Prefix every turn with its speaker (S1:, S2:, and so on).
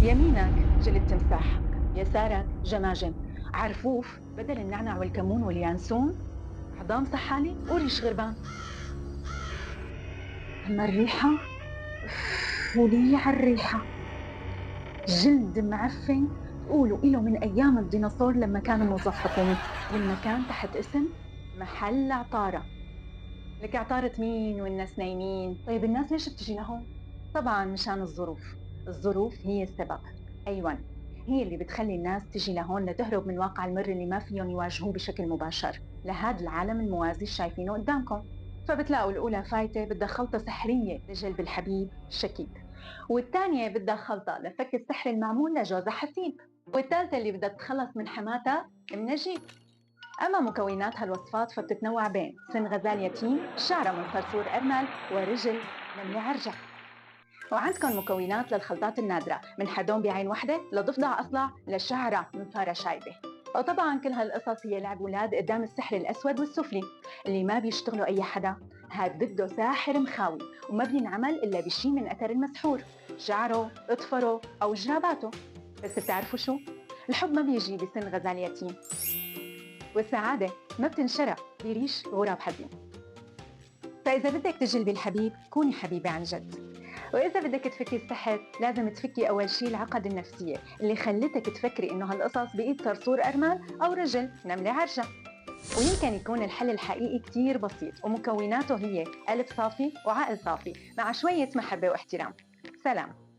S1: يمينك جلد تمساح، يسارك جماجم، عرفوف بدل النعنع والكمون واليانسون، عظام سحالي وريش غربان. أما الريحة ولي على الريحة، جلد معفن تقولوا إله من أيام الديناصور لما كانوا مزفطين، والمكان تحت اسم محل عطارة. لك عطارة مين والناس نايمين؟ طيب الناس ليش بتجي لهون؟ طبعا مشان الظروف. الظروف هي السبب. أيوة، هي اللي بتخلي الناس تجي لهون لتهرب من واقع المر اللي ما فيهم يواجهوه بشكل مباشر، لهذا العالم الموازي اللي شايفينه قدامكم. فبتلاقوا الأولى فايتة بدها خلطة سحرية لجلب الحبيب الشكيب، والثانية بدها خلطة لفك السحر المعمول لجوزها حسيب، والثالثة اللي بدها تتخلص من حماتها من نجيب. أما مكونات هالوصفات فبتتنوع بين سن غزال يتيم، شعرة من صرصور أرمل، ورجل نملة عرجة. وعندكم مكونات للخلطات النادرة، من حردون بعين وحدة لضفدع أصلع لشعرة من فارة شايبة. وطبعا كل هالقصص هي لعب ولاد قدام السحر الأسود والسفلي اللي ما بيشتغلوا أي حدا. هاد بده ساحر مخاوي، وما بينعمل إلا بشي من أثر المسحور، شعره، أطفره أو جراباته. بس بتعرفوا شو؟ الحب ما بيجي بسن غزال يتيم، والسعادة ما بتنشرى بريش غراب حزين. فإذا بدك تجلبي الحبيب كوني حبيبة عن جد. وإذا بدك تفكي السحر لازم تفكي أول شي العقد النفسية اللي خلتك تفكري إنه هالقصص بإيد صرصور أرمل أو رجل نملة عرجة. ويمكن يكون الحل الحقيقي كتير بسيط، ومكوناته هي قلب صافي وعقل صافي مع شوية محبة واحترام. سلام.